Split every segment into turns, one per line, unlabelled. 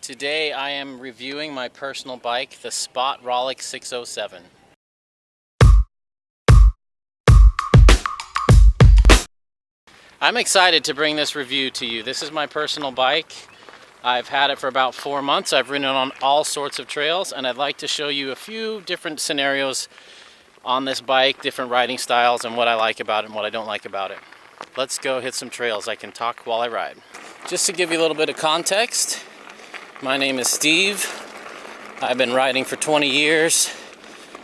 Today I am reviewing my personal bike, the Spot Rollik 607. I'm excited to bring this review to you. This is my personal bike. I've had it for about 4 months. I've ridden it on all sorts of trails, and I'd like to show you a few different scenarios on this bike, different riding styles, and what I like about it and what I don't like about it. Let's go hit some trails. I can talk while I ride. Just to give you a little bit of context, my name is Steve. I've been riding for 20 years.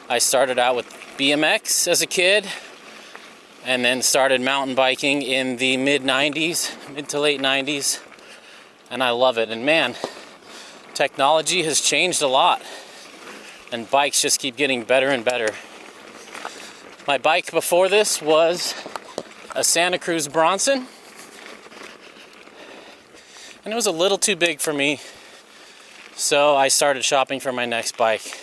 I started out with BMX as a kid and then started mountain biking in the mid to late 90s, and I love it. And man, technology has changed a lot and bikes just keep getting better and better. My bike before this was a Santa Cruz Bronson, and it was a little too big for me. So I started shopping for my next bike.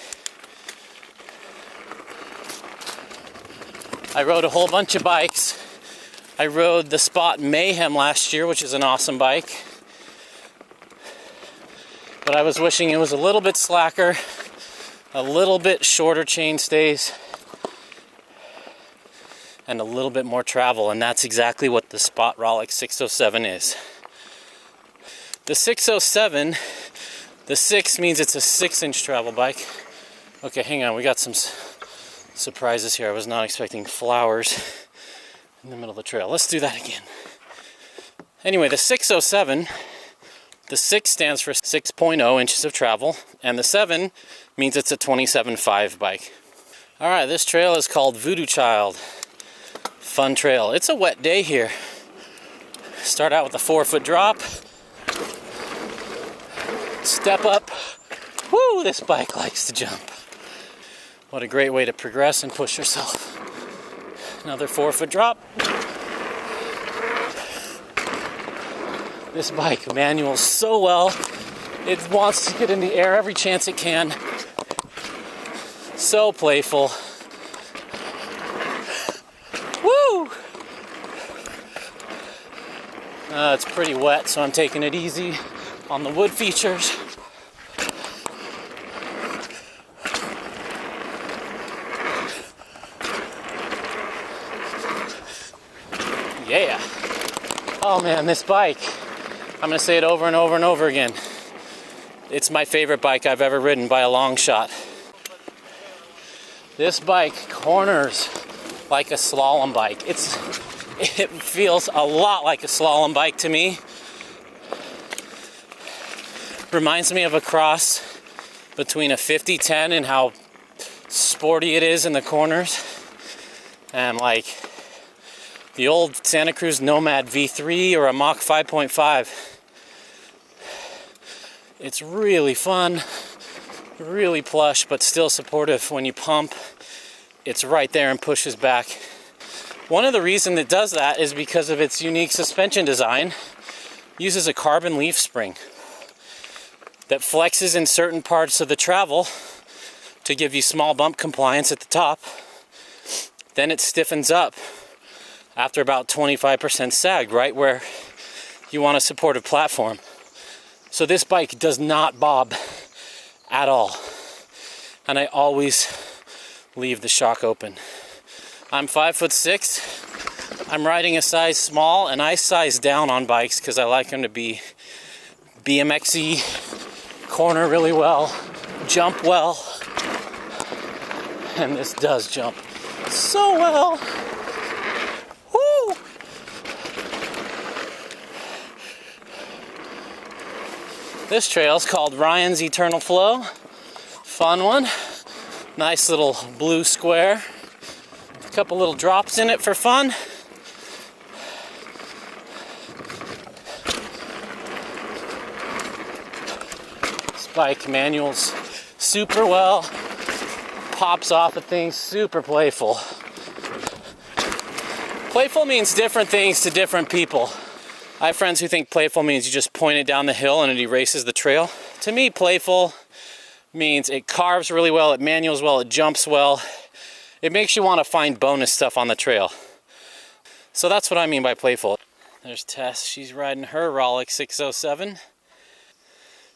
I rode a whole bunch of bikes. I rode the Spot Mayhem last year, which is an awesome bike. But I was wishing it was a little bit slacker, a little bit shorter chain stays, and a little bit more travel, and that's exactly what the Spot Rollik 607 is. The 607, the 6 means it's a 6-inch travel bike. Okay, hang on, we got some surprises here. I was not expecting flowers in the middle of the trail. Let's do that again. Anyway, the 607, the 6 stands for 6.0 inches of travel, and the 7 means it's a 27.5 bike. All right, this trail is called Voodoo Child. Fun trail. It's a wet day here. Start out with a 4-foot drop. Step up. Woo, this bike likes to jump. What a great way to progress and push yourself. Another 4-foot drop. This bike manuals so well. It wants to get in the air every chance it can. So playful. Woo! It's pretty wet, so I'm taking it easy on the wood features. Yeah. Oh man, this bike. I'm gonna say it over and over and over again. It's my favorite bike I've ever ridden by a long shot. This bike corners like a slalom bike. It feels a lot like a slalom bike to me. Reminds me of a cross between a 50-10 and how sporty it is in the corners, and like the old Santa Cruz Nomad V3 or a Mach 5.5. It's really fun, really plush, but still supportive. When you pump, it's right there and pushes back. One of the reasons it does that is because of its unique suspension design. It uses a carbon leaf spring that flexes in certain parts of the travel to give you small bump compliance at the top. Then it stiffens up after about 25% sag, right where you want a supportive platform. So this bike does not bob at all. And I always leave the shock open. I'm 5'6". I'm riding a size small, and I size down on bikes because I like them to be BMX-y, corner really well, jump well, and this does jump so well. Woo! This trail is called Ryan's Eternal Flow. Fun one. Nice little blue square. A couple little drops in it for fun. Bike manuals super well, pops off of things, super playful. Playful means different things to different people. I have friends who think playful means you just point it down the hill and it erases the trail. To me, playful means it carves really well, it manuals well, it jumps well. It makes you want to find bonus stuff on the trail. So that's what I mean by playful. There's Tess, she's riding her Rollik 607.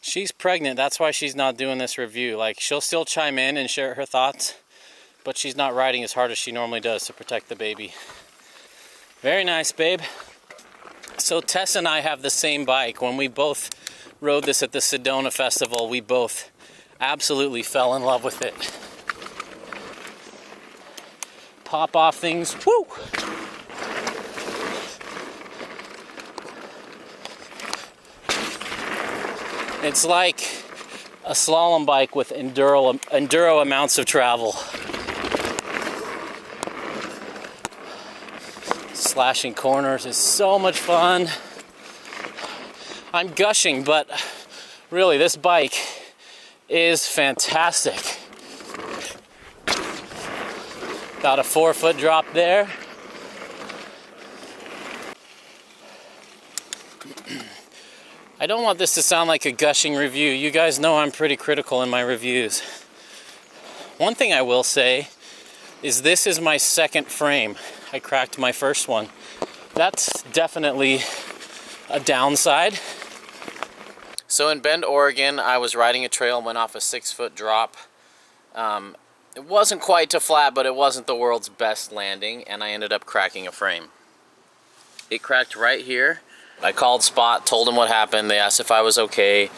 She's pregnant, that's why she's not doing this review. Like, she'll still chime in and share her thoughts, but she's not riding as hard as she normally does to protect the baby. Very nice, babe. So Tess and I have the same bike. When we both rode this at the Sedona Festival, we both absolutely fell in love with it. Pop off things, woo! It's like a slalom bike with enduro amounts of travel. Slashing corners is so much fun. I'm gushing, but really this bike is fantastic. About a 4-foot drop there. I don't want this to sound like a gushing review. You guys know I'm pretty critical in my reviews. One thing I will say is this is my second frame. I cracked my first one. That's definitely a downside. So in Bend, Oregon, I was riding a trail and went off a 6-foot drop. It wasn't quite to flat, but it wasn't the world's best landing, and I ended up cracking a frame. It cracked right here. I called Spot, told them what happened. They asked if I was okay.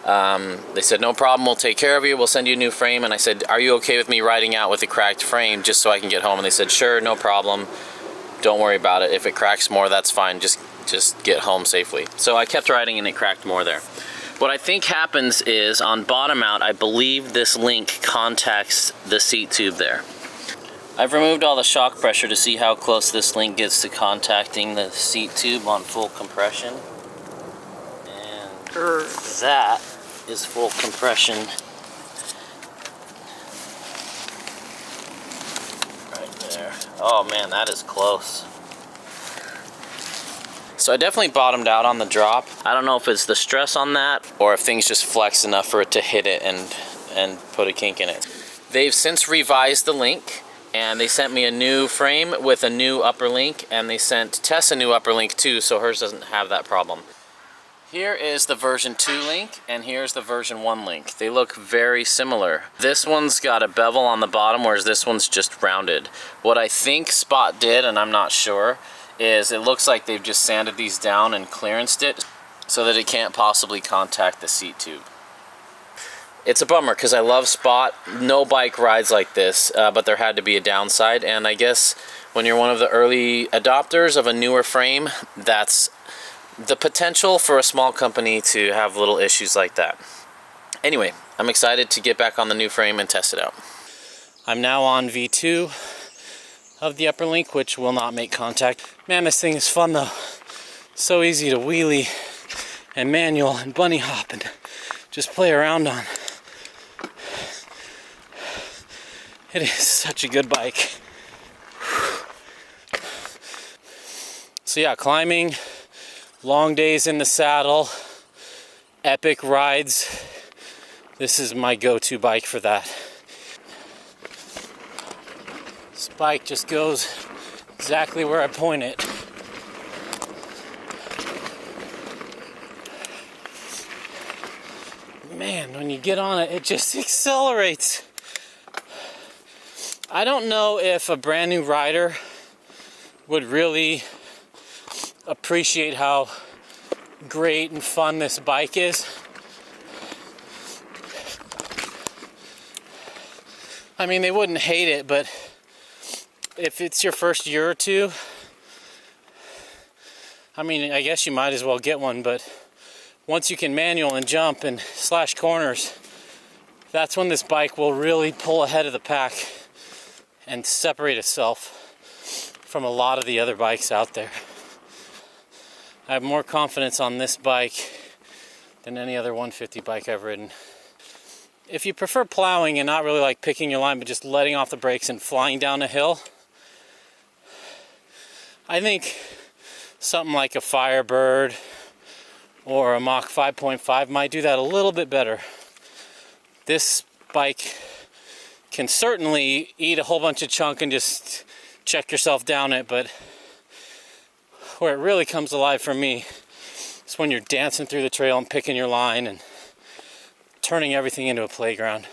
They said, no problem, we'll take care of you. We'll send you a new frame. And I said, are you okay with me riding out with a cracked frame just so I can get home? And they said, sure, no problem. Don't worry about it. If it cracks more, that's fine. Just get home safely. So I kept riding and it cracked more there. What I think happens is on bottom out, I believe this link contacts the seat tube there. I've removed all the shock pressure to see how close this link gets to contacting the seat tube on full compression. And that is full compression right there. Oh man, that is close. So I definitely bottomed out on the drop. I don't know if it's the stress on that or if things just flex enough for it to hit it and put a kink in it. They've since revised the link. And they sent me a new frame with a new upper link, and they sent Tess a new upper link too, so hers doesn't have that problem. Here is the version 2 link, and here's the version 1 link. They look very similar. This one's got a bevel on the bottom, whereas this one's just rounded. What I think Spot did, and I'm not sure, is it looks like they've just sanded these down and clearanced it so that it can't possibly contact the seat tube. It's a bummer because I love Spot. No bike rides like this, but there had to be a downside. And I guess when you're one of the early adopters of a newer frame, that's the potential for a small company to have little issues like that. Anyway, I'm excited to get back on the new frame and test it out. I'm now on V2 of the upper link, which will not make contact. Man, this thing is fun though. So easy to wheelie and manual and bunny hop and just play around on. It is such a good bike. So yeah, climbing, long days in the saddle, epic rides. This is my go-to bike for that. This bike just goes exactly where I point it. Man, when you get on it, it just accelerates. I don't know if a brand new rider would really appreciate how great and fun this bike is. I mean, they wouldn't hate it, but if it's your first year or two, I mean, I guess you might as well get one, but once you can manual and jump and slash corners, that's when this bike will really pull ahead of the pack and separate itself from a lot of the other bikes out there. I have more confidence on this bike than any other 150 bike I've ridden. If you prefer plowing and not really like picking your line but just letting off the brakes and flying down a hill, I think something like a Firebird or a Mach 5.5 might do that a little bit better. This bike can certainly eat a whole bunch of chunk and just check yourself down it, but where it really comes alive for me is when you're dancing through the trail and picking your line and turning everything into a playground.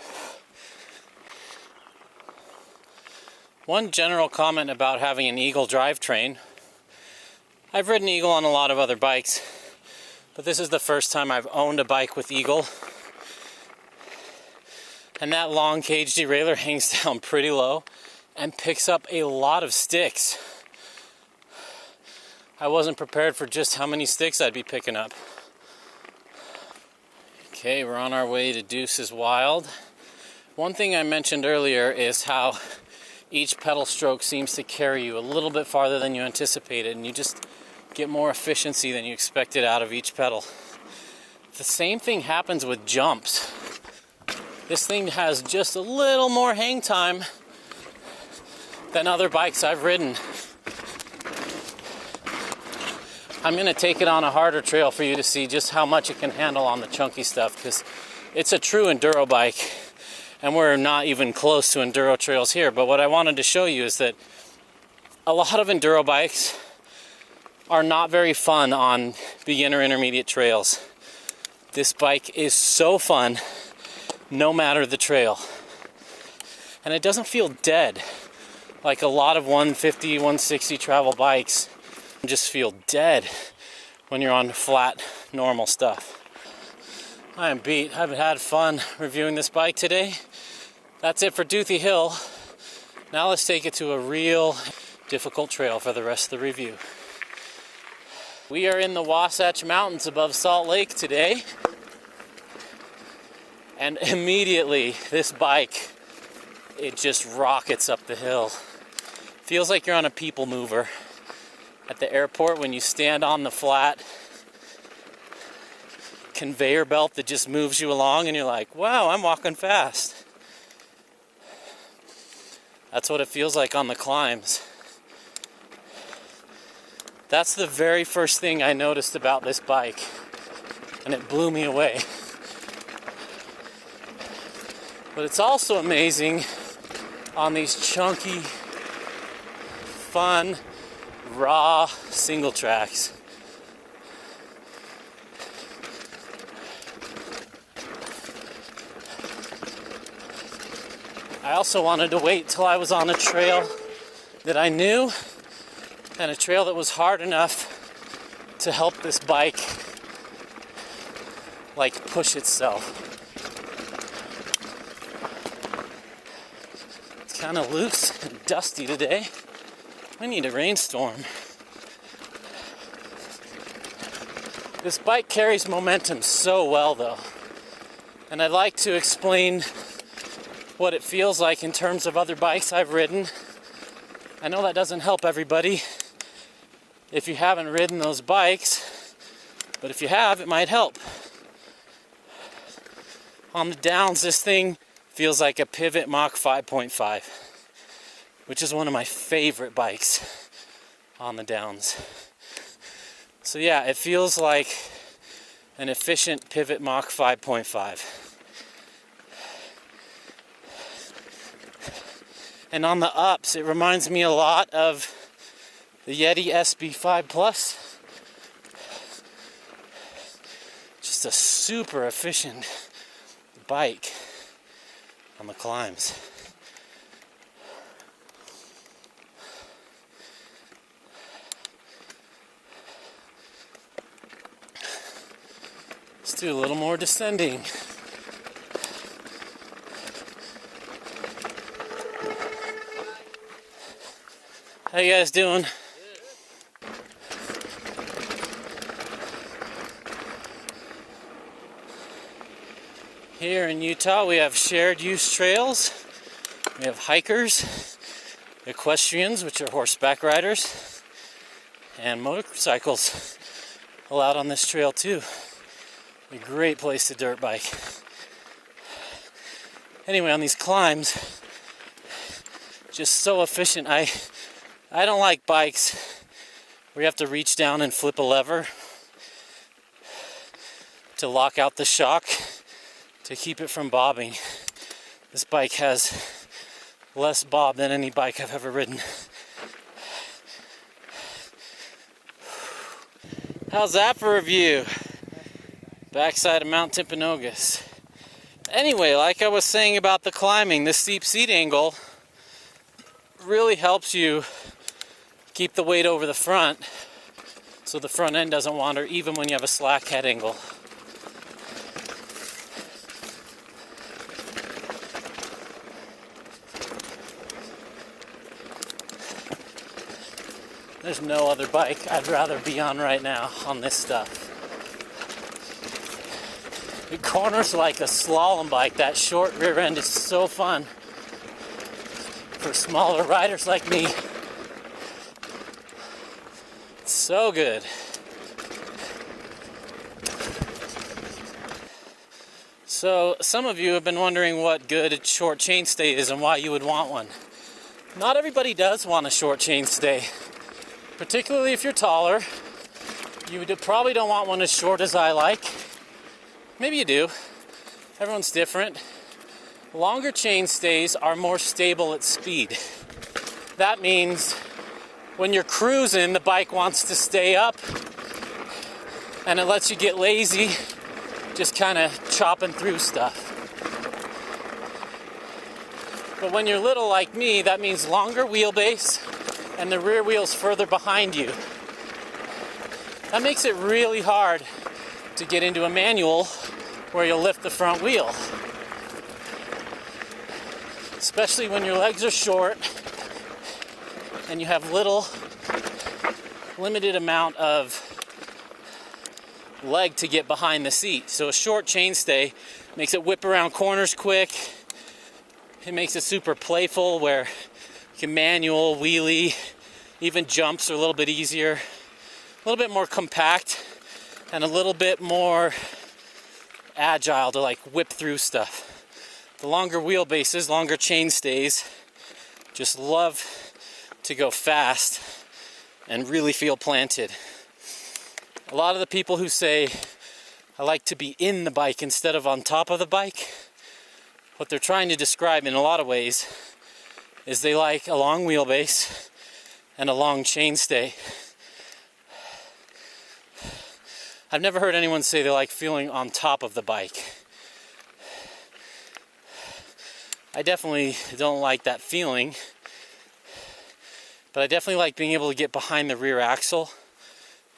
One general comment about having an Eagle drivetrain. I've ridden Eagle on a lot of other bikes, but this is the first time I've owned a bike with Eagle. And that long cage derailleur hangs down pretty low and picks up a lot of sticks. I wasn't prepared for just how many sticks I'd be picking up. Okay, we're on our way to Deuce's Wild. One thing I mentioned earlier is how each pedal stroke seems to carry you a little bit farther than you anticipated, and you just get more efficiency than you expected out of each pedal. The same thing happens with jumps. This thing has just a little more hang time than other bikes I've ridden. I'm going to take it on a harder trail for you to see just how much it can handle on the chunky stuff, because it's a true enduro bike. And we're not even close to enduro trails here. But what I wanted to show you is that a lot of enduro bikes are not very fun on beginner intermediate trails. This bike is so fun, no matter the trail. And it doesn't feel dead like a lot of 150, 160 travel bikes just feel dead when you're on flat, normal stuff. I am beat. I've had fun reviewing this bike today. That's it for Doothy Hill. Now let's take it to a real difficult trail for the rest of the review. We are in the Wasatch Mountains above Salt Lake today. And immediately this bike, it just rockets up the hill. Feels like you're on a people mover. At the airport when you stand on the flat conveyor belt that just moves you along and you're like, wow, I'm walking fast. That's what it feels like on the climbs. That's the very first thing I noticed about this bike, and it blew me away. But it's also amazing on these chunky, fun, raw single tracks. I also wanted to wait till I was on a trail that I knew, and a trail that was hard enough to help this bike like push itself. It's kind of loose and dusty today. I need a rainstorm. This bike carries momentum so well though, and I'd like to explain what it feels like in terms of other bikes I've ridden. I know that doesn't help everybody if you haven't ridden those bikes, but if you have, it might help. On the downs, this thing feels like a Pivot Mach 5.5, which is one of my favorite bikes on the downs. So yeah, it feels like an efficient Pivot Mach 5.5. And on the ups, it reminds me a lot of the Yeti SB5 Plus. Just a super efficient bike on the climbs. Let's do a little more descending. How you guys doing? Here in Utah, we have shared use trails. We have hikers, equestrians, which are horseback riders, and motorcycles allowed on this trail too. A great place to dirt bike. Anyway, on these climbs, just so efficient. I don't like bikes where you have to reach down and flip a lever to lock out the shock to keep it from bobbing. This bike has less bob than any bike I've ever ridden. How's that for a view? Backside of Mount Timpanogos. Anyway, like I was saying about the climbing, this steep seat angle really helps you keep the weight over the front so the front end doesn't wander even when you have a slack head angle. There's no other bike I'd rather be on right now on this stuff. It corners like a slalom bike. That short rear end is so fun for smaller riders like me. It's so good. So some of you have been wondering what good short chainstay is and why you would want one. Not everybody does want a short chainstay. Particularly if you're taller, you probably don't want one as short as I like. Maybe you do. Everyone's different. Longer chainstays are more stable at speed. That means when you're cruising, the bike wants to stay up, and it lets you get lazy, just kind of chopping through stuff. But when you're little like me, that means longer wheelbase, and the rear wheel's further behind you. That makes it really hard to get into a manual where you'll lift the front wheel. Especially when your legs are short and you have limited amount of leg to get behind the seat. So a short chainstay makes it whip around corners quick. It makes it super playful where you can manual, wheelie, even jumps are a little bit easier, a little bit more compact, and a little bit more agile to like whip through stuff. The longer wheelbases, longer chainstays, just love to go fast and really feel planted. A lot of the people who say, I like to be in the bike instead of on top of the bike, what they're trying to describe in a lot of ways is they like a long wheelbase and a long chainstay. I've never heard anyone say they like feeling on top of the bike. I definitely don't like that feeling, but I definitely like being able to get behind the rear axle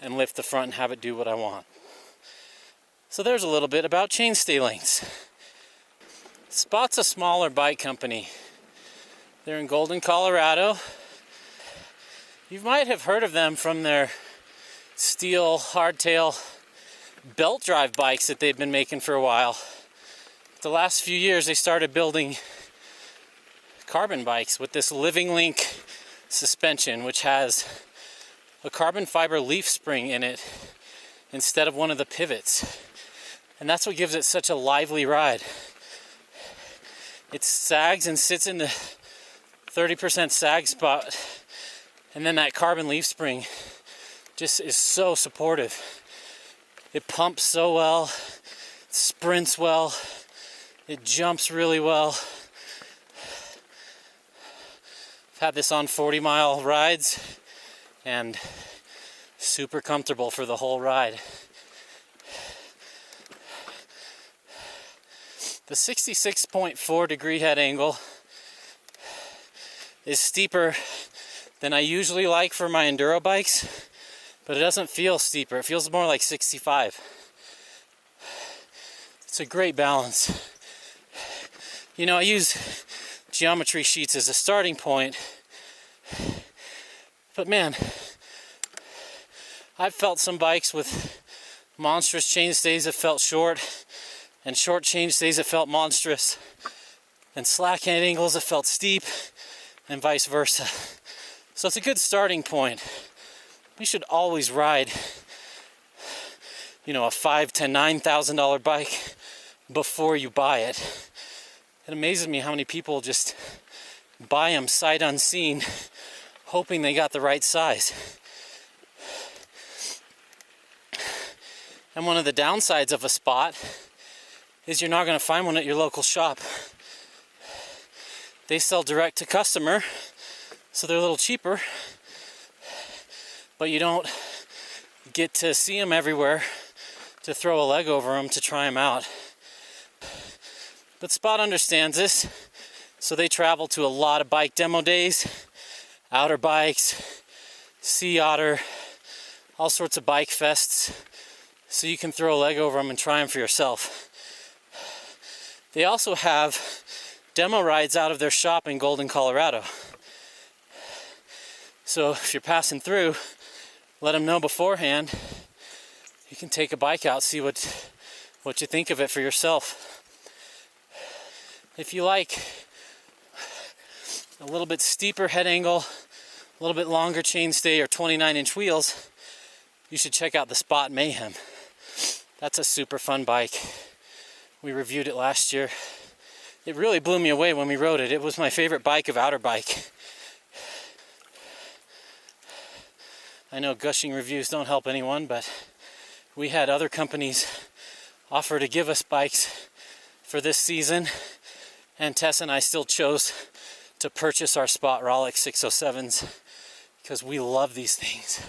and lift the front and have it do what I want. So there's a little bit about chainstay lengths. Spot's a smaller bike company. They're in Golden, Colorado. You might have heard of them from their steel hardtail belt drive bikes that they've been making for a while. The last few years they started building carbon bikes with this Living Link suspension, which has a carbon fiber leaf spring in it instead of one of the pivots. And that's what gives it such a lively ride. It sags and sits in the 30% sag spot, and then that carbon leaf spring just is so supportive. It pumps so well, it sprints well, it jumps really well. I've had this on 40-mile rides and super comfortable for the whole ride. The 66.4 degree head angle is steeper than I usually like for my enduro bikes, but it doesn't feel steeper. It feels more like 65. It's a great balance. You know, I use geometry sheets as a starting point, but man, I've felt some bikes with monstrous chainstays that felt short, and short chainstays that felt monstrous, and slack head angles that felt steep, and vice versa. So it's a good starting point. You should always ride, you know, a $5,000 to $9,000 bike before you buy it. It amazes me how many people just buy them sight unseen, hoping they got the right size. And one of the downsides of a Spot is you're not going to find one at your local shop. They sell direct to customer, so they're a little cheaper, but you don't get to see them everywhere to throw a leg over them to try them out. But Spot understands this, so they travel to a lot of bike demo days, outer bikes, sea otter, all sorts of bike fests, so you can throw a leg over them and try them for yourself. They also have demo rides out of their shop in Golden, Colorado. So if you're passing through, let them know beforehand. You can take a bike out, see what you think of it for yourself. If you like a little bit steeper head angle, a little bit longer chainstay, or 29-inch wheels, you should check out the Spot Mayhem. That's a super fun bike. We reviewed it last year. It really blew me away when we rode it. It was my favorite bike of outer bike. I know gushing reviews don't help anyone, but we had other companies offer to give us bikes for this season, and Tess and I still chose to purchase our Spot Rollik 607s because we love these things.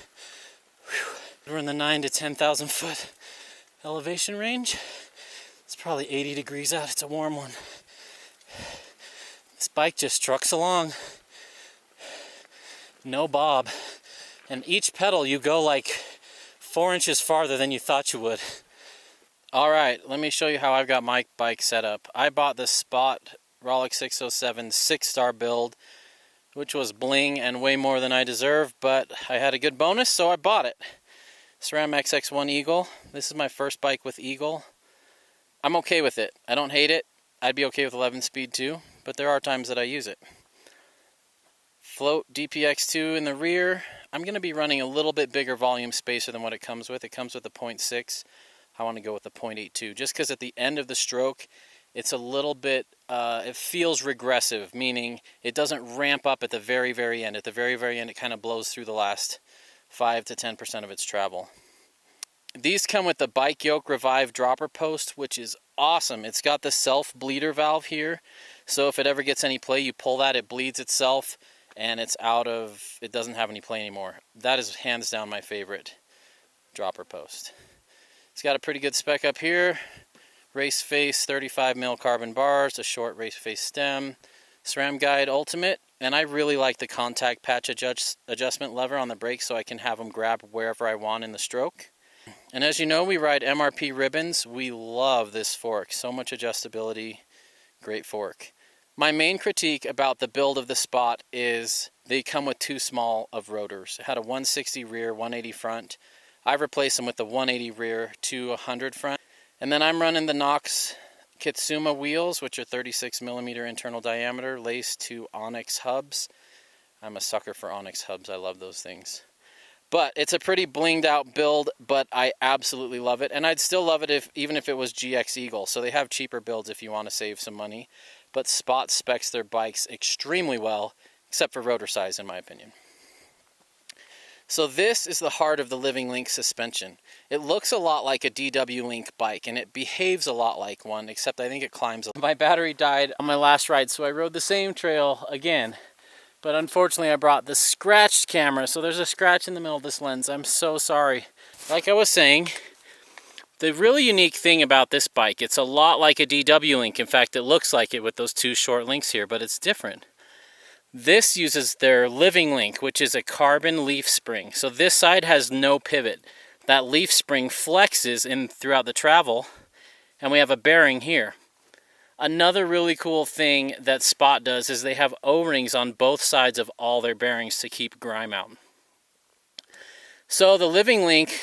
Whew. We're in the 9,000 to 10,000 foot elevation range. It's probably 80 degrees out. It's a warm one. This bike just trucks along. No bob. And each pedal you go like 4 inches farther than you thought you would. All right, let me show you how I've got my bike set up. I bought the Spot Rollik 607 6-star build, which was bling and way more than I deserve, but I had a good bonus, so I bought it. SRAM XX1 Eagle. This is my first bike with Eagle. I'm okay with it. I don't hate it. I'd be okay with 11 speed too, but there are times that I use it. Float DPX2 in the rear. I'm going to be running a little bit bigger volume spacer than what it comes with. It comes with a 0.6. I want to go with the 0.82, just because at the end of the stroke, it's a little bit, it feels regressive, meaning it doesn't ramp up at the very, very end. At the very, very end, it kind of blows through the last 5 to 10% of its travel. These come with the Bike Yoke Revive dropper post, which is awesome. It's got the self-bleeder valve here, so if it ever gets any play, you pull that, it bleeds itself, and it doesn't have any play anymore. That is hands down my favorite dropper post. It's got a pretty good spec up here. Race face 35mm carbon bars, a short race face stem, SRAM Guide Ultimate, and I really like the contact patch adjustment lever on the brakes so I can have them grab wherever I want in the stroke. And as you know, we ride MRP ribbons. We love this fork. So much adjustability. Great fork. My main critique about the build of the Spot is they come with too small of rotors. It had a 160 rear, 180 front. I've replaced them with the 180 rear, 200 front. And then I'm running the Nox Kitsuma wheels, which are 36mm internal diameter, laced to Onyx hubs. I'm a sucker for Onyx hubs. I love those things. But it's a pretty blinged out build, but I absolutely love it. And I'd still love it even if it was GX Eagle. So they have cheaper builds if you want to save some money. But Spot specs their bikes extremely well, except for rotor size, in my opinion. So this is the heart of the Living Link suspension. It looks a lot like a DW Link bike, and it behaves a lot like one, except I think it climbs. My battery died on my last ride, so I rode the same trail again. But unfortunately, I brought the scratched camera, so there's a scratch in the middle of this lens. I'm so sorry. Like I was saying, the really unique thing about this bike, it's a lot like a DW Link. In fact, it looks like it with those two short links here, but it's different. This uses their Living Link, which is a carbon leaf spring. So this side has no pivot. That leaf spring flexes throughout the travel, and we have a bearing here. Another really cool thing that Spot does is they have O-rings on both sides of all their bearings to keep grime out. So the Living Link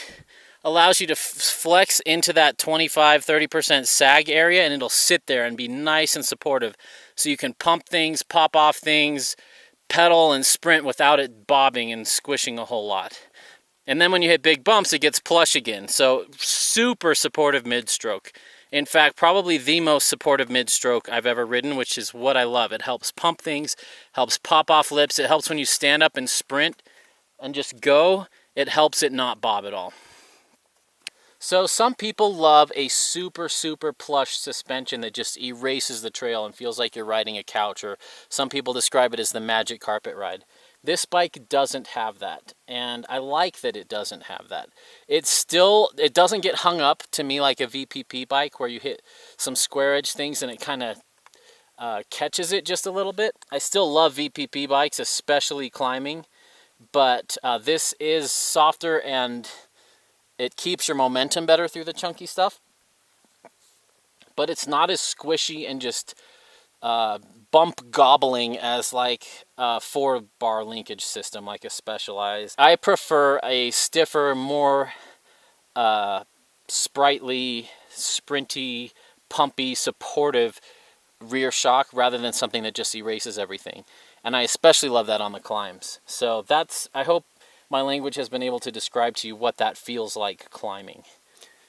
allows you to flex into that 25-30% sag area, and it'll sit there and be nice and supportive. So you can pump things, pop off things, pedal and sprint without it bobbing and squishing a whole lot. And then when you hit big bumps, it gets plush again. So super supportive mid-stroke. In fact, probably the most supportive mid-stroke I've ever ridden, which is what I love. It helps pump things, helps pop off lips. It helps when you stand up and sprint and just go. It helps it not bob at all. So some people love a super plush suspension that just erases the trail and feels like you're riding a couch, or some people describe it as the magic carpet ride. This bike doesn't have that, and I like that it doesn't have that. It doesn't get hung up to me like a VPP bike where you hit some square edge things and it kind of catches it just a little bit. I still love VPP bikes, especially climbing, but this is softer and it keeps your momentum better through the chunky stuff. But it's not as squishy and just bump gobbling as like a 4-bar linkage system, like a Specialized. I prefer a stiffer, more sprightly, sprinty, pumpy, supportive rear shock rather than something that just erases everything. And I especially love that on the climbs. So I hope my language has been able to describe to you what that feels like climbing.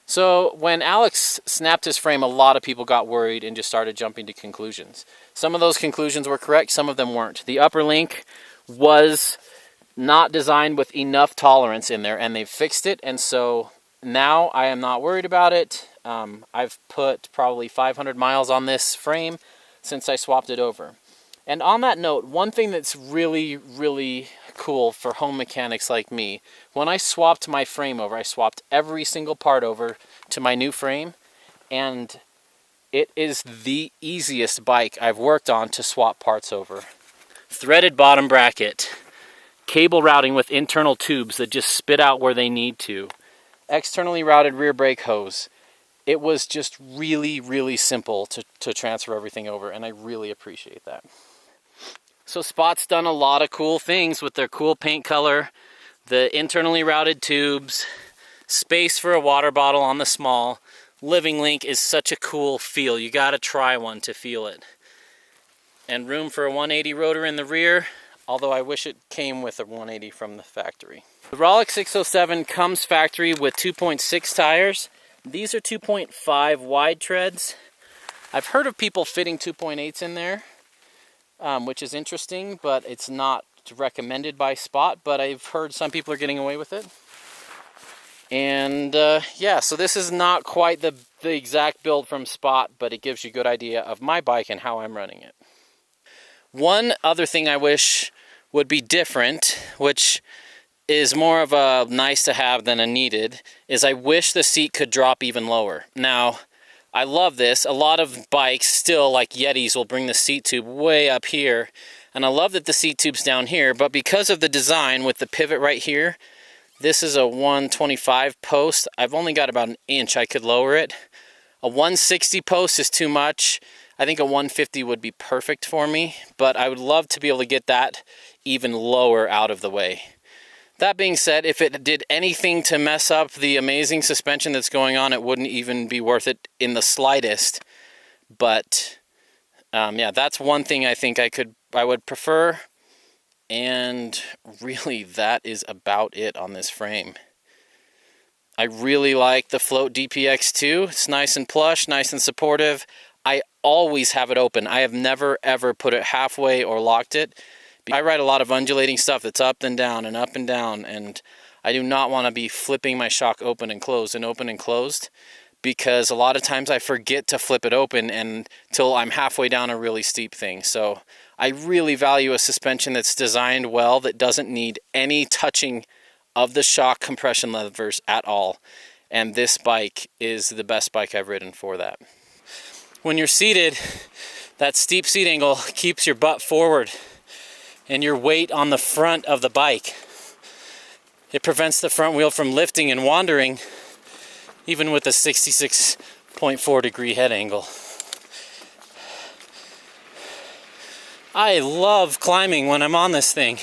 So when Alex snapped his frame, a lot of people got worried and just started jumping to conclusions. Some of those conclusions were correct, some of them weren't. The upper link was not designed with enough tolerance in there, and they've fixed it, and so now I am not worried about it. I've put probably 500 miles on this frame since I swapped it over. And on that note, one thing that's really, really cool for home mechanics like me, when I swapped my frame over, I swapped every single part over to my new frame, and it is the easiest bike I've worked on to swap parts over. Threaded bottom bracket, cable routing with internal tubes that just spit out where they need to, externally routed rear brake hose. It was just really, really simple to transfer everything over, and I really appreciate that. So Spot's done a lot of cool things with their cool paint color, the internally routed tubes, space for a water bottle on the small. Living Link is such a cool feel. You gotta try one to feel it. And room for a 180 rotor in the rear, although I wish it came with a 180 from the factory. The Rollik 607 comes factory with 2.6 tires. These are 2.5 wide treads. I've heard of people fitting 2.8s in there, which is interesting, but it's not recommended by Spot, but I've heard some people are getting away with it. And yeah, so this is not quite the exact build from Spot, but it gives you a good idea of my bike and how I'm running it. One other thing I wish would be different, which is more of a nice to have than a needed, is I wish the seat could drop even lower. Now, I love this. A lot of bikes still, like Yetis, will bring the seat tube way up here, and I love that the seat tube's down here, but because of the design with the pivot right here, this is a 125 post. I've only got about an inch I could lower it. A 160 post is too much. I think a 150 would be perfect for me, but I would love to be able to get that even lower out of the way. That being said, if it did anything to mess up the amazing suspension that's going on, it wouldn't even be worth it in the slightest. But yeah, that's one thing I think I would prefer. And really, that is about it on this frame. I really like the Float DPX2. It's nice and plush, nice and supportive. I always have it open. I have never, ever put it halfway or locked it. I ride a lot of undulating stuff that's up and down, and I do not want to be flipping my shock open and closed because a lot of times I forget to flip it open until I'm halfway down a really steep thing. So I really value a suspension that's designed well, that doesn't need any touching of the shock compression levers at all. And this bike is the best bike I've ridden for that. When you're seated, that steep seat angle keeps your butt forward and your weight on the front of the bike. It prevents the front wheel from lifting and wandering, even with a 66.4 degree head angle. I love climbing when I'm on this thing.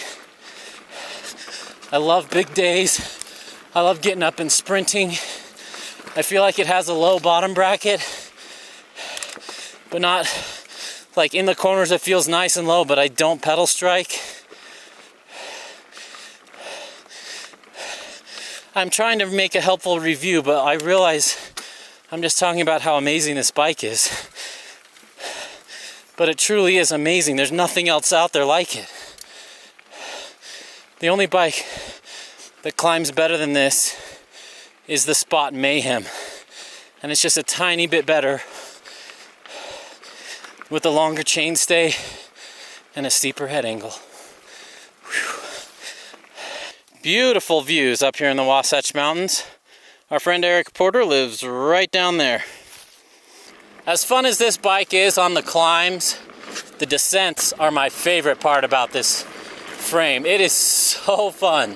I love big days. I love getting up and sprinting. I feel like it has a low bottom bracket, but not like in the corners it feels nice and low, but I don't pedal strike. I'm trying to make a helpful review, but I realize I'm just talking about how amazing this bike is. But it truly is amazing. There's nothing else out there like it. The only bike that climbs better than this is the Spot Mayhem. And it's just a tiny bit better with a longer chainstay and a steeper head angle. Whew. Beautiful views up here in the Wasatch Mountains. Our friend Eric Porter lives right down there. As fun as this bike is on the climbs, the descents are my favorite part about this frame. It is so fun.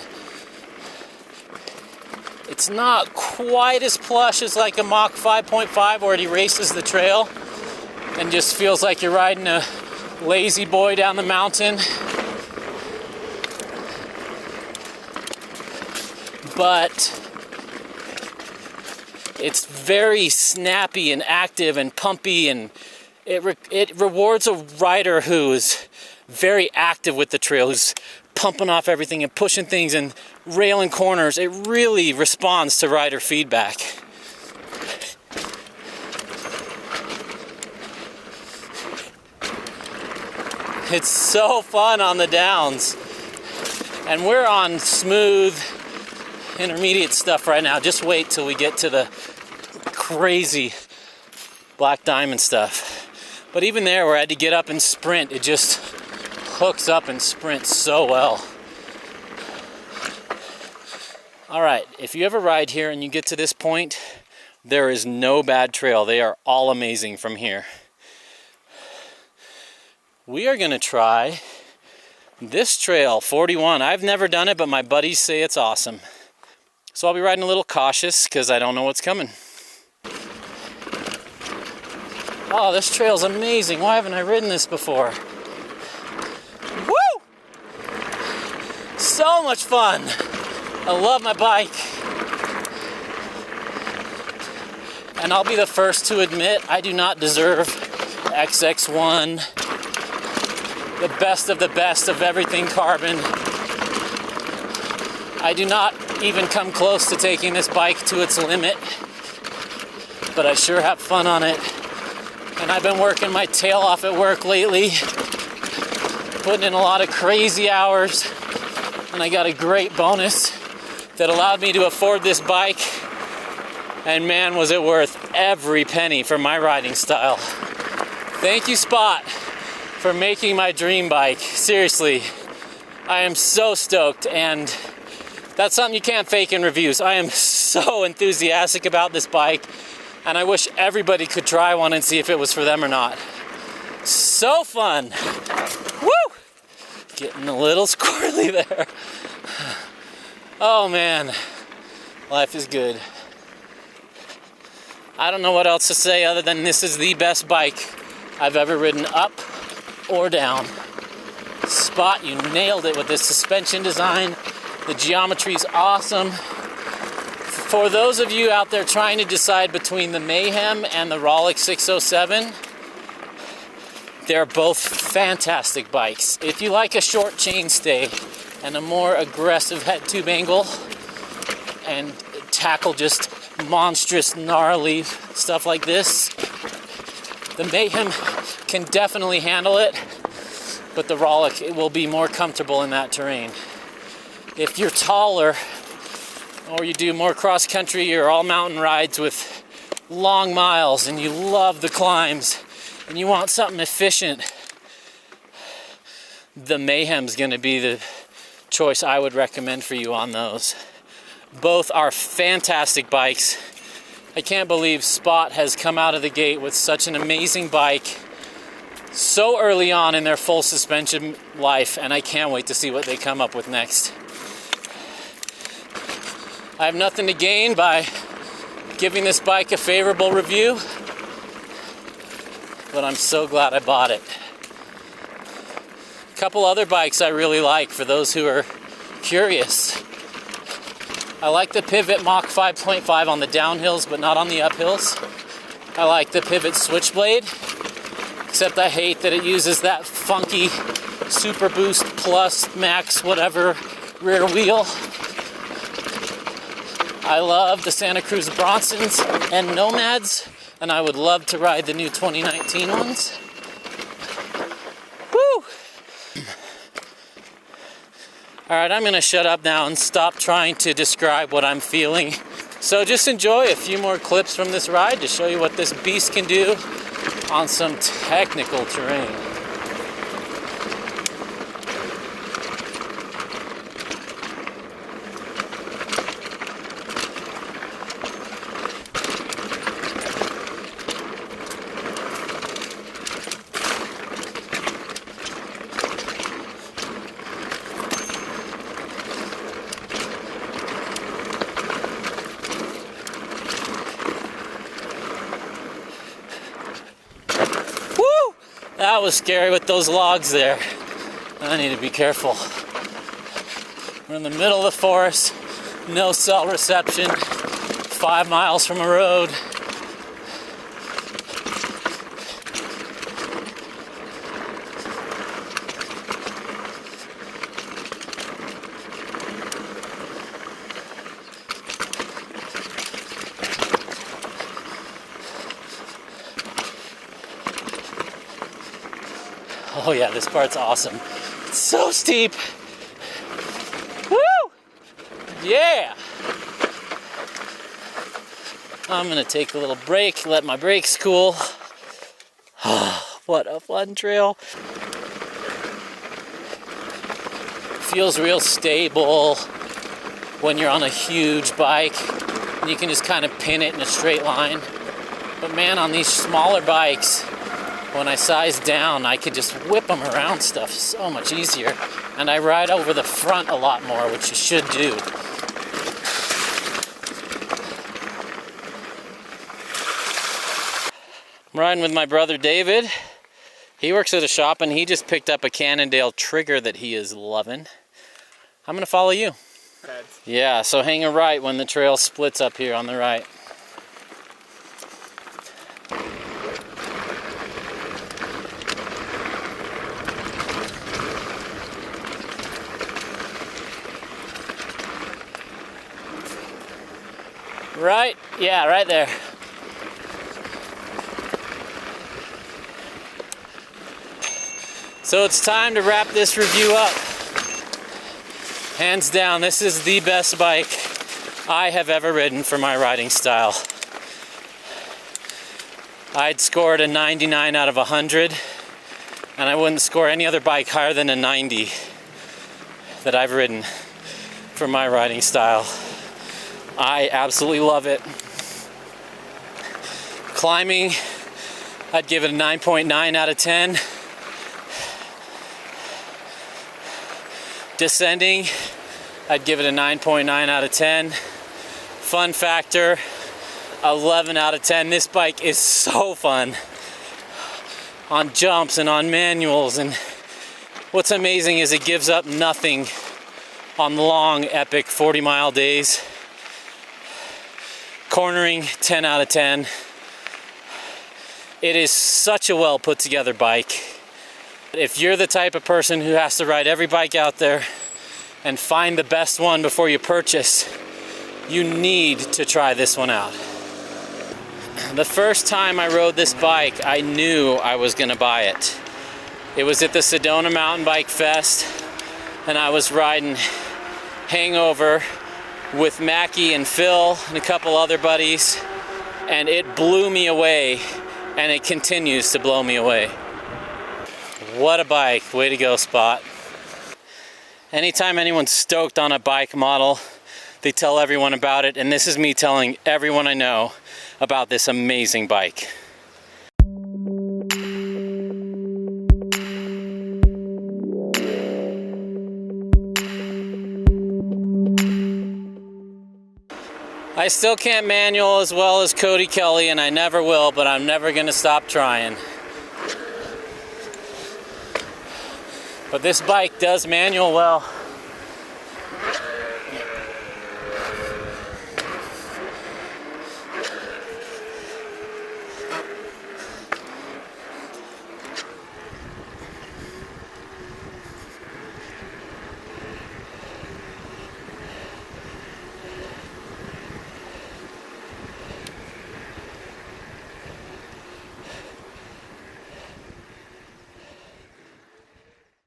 It's not quite as plush as like a Mach 5.5 where it erases the trail and just feels like you're riding a lazy boy down the mountain. But it's very snappy and active and pumpy, and it rewards a rider who is very active with the trail, who's pumping off everything and pushing things and railing corners. It really responds to rider feedback. It's so fun on the downs. And we're on smooth intermediate stuff right now. Just wait till we get to the crazy black diamond stuff. But even there, where I had to get up and sprint, it just hooks up and sprints so well. All right, if you ever ride here and you get to this point, there is no bad trail. They are all amazing from here. We are gonna try this trail, 41. I've never done it, but my buddies say it's awesome. So I'll be riding a little cautious because I don't know what's coming. Oh, this trail's amazing. Why haven't I ridden this before? Woo! So much fun. I love my bike. And I'll be the first to admit I do not deserve XX1, the best of everything carbon. I do not even come close to taking this bike to its limit, but I sure have fun on it. And I've been working my tail off at work lately, putting in a lot of crazy hours, and I got a great bonus that allowed me to afford this bike, and man, was it worth every penny for my riding style. Thank you, Spot, for making my dream bike. Seriously, I am so stoked, and that's something you can't fake in reviews. I am so enthusiastic about this bike, and I wish everybody could try one and see if it was for them or not. So fun. Woo! Getting a little squirrely there. Oh man, life is good. I don't know what else to say other than this is the best bike I've ever ridden up or down. Spot, you nailed it with this suspension design. The geometry's awesome. For those of you out there trying to decide between the Mayhem and the Rollik 607, they're both fantastic bikes. If you like a short chainstay and a more aggressive head tube angle and tackle just monstrous, gnarly stuff like this, the Mayhem can definitely handle it, but the Rollik, it will be more comfortable in that terrain. If you're taller, or you do more cross-country or all-mountain rides with long miles and you love the climbs and you want something efficient, the Mayhem's going to be the choice I would recommend for you on those. Both are fantastic bikes. I can't believe Spot has come out of the gate with such an amazing bike so early on in their full suspension life, and I can't wait to see what they come up with next. I have nothing to gain by giving this bike a favorable review, but I'm so glad I bought it. A couple other bikes I really like for those who are curious. I like the Pivot Mach 5.5 on the downhills, but not on the uphills. I like the Pivot Switchblade, except I hate that it uses that funky Super Boost Plus Max whatever rear wheel. I love the Santa Cruz Bronsons and Nomads, and I would love to ride the new 2019 ones. Woo! Alright, I'm going to shut up now and stop trying to describe what I'm feeling. So just enjoy a few more clips from this ride to show you what this beast can do on some technical terrain. That was scary with those logs there. I need to be careful. We're in the middle of the forest, no cell reception, 5 miles from a road. Oh yeah, this part's awesome. It's so steep. Woo! Yeah! I'm gonna take a little break, let my brakes cool. What a fun trail. Feels real stable when you're on a huge bike. You can just kind of pin it in a straight line. But man, on these smaller bikes, when I size down, I could just whip them around stuff so much easier. And I ride over the front a lot more, which you should do. I'm riding with my brother David. He works at a shop and he just picked up a Cannondale trigger that he is loving. I'm gonna follow you.
Heads.
Yeah, so hang a right when the trail splits up here on the right. Right? Yeah, right there. So it's time to wrap this review up. Hands down, this is the best bike I have ever ridden for my riding style. I'd scored a 99 out of 100, and I wouldn't score any other bike higher than a 90 that I've ridden for my riding style. I absolutely love it. Climbing, I'd give it a 9.9 out of 10. Descending, I'd give it a 9.9 out of 10. Fun factor, 11 out of 10. This bike is so fun on jumps and on manuals, and what's amazing is it gives up nothing on the long, epic 40-mile days. Cornering, 10 out of 10. It is such a well put together bike. If you're the type of person who has to ride every bike out there and find the best one before you purchase, you need to try this one out. The first time I rode this bike, I knew I was gonna buy it. It was at the Sedona Mountain Bike Fest, and I was riding Hangover with Mackie and Phil and a couple other buddies, and it blew me away, and it continues to blow me away. What a bike. Way to go, Spot. Anytime anyone's stoked on a bike model, they tell everyone about it, and this is me telling everyone I know about this amazing bike. I still can't manual as well as Cody Kelly, and I never will, but I'm never gonna stop trying. But this bike does manual well.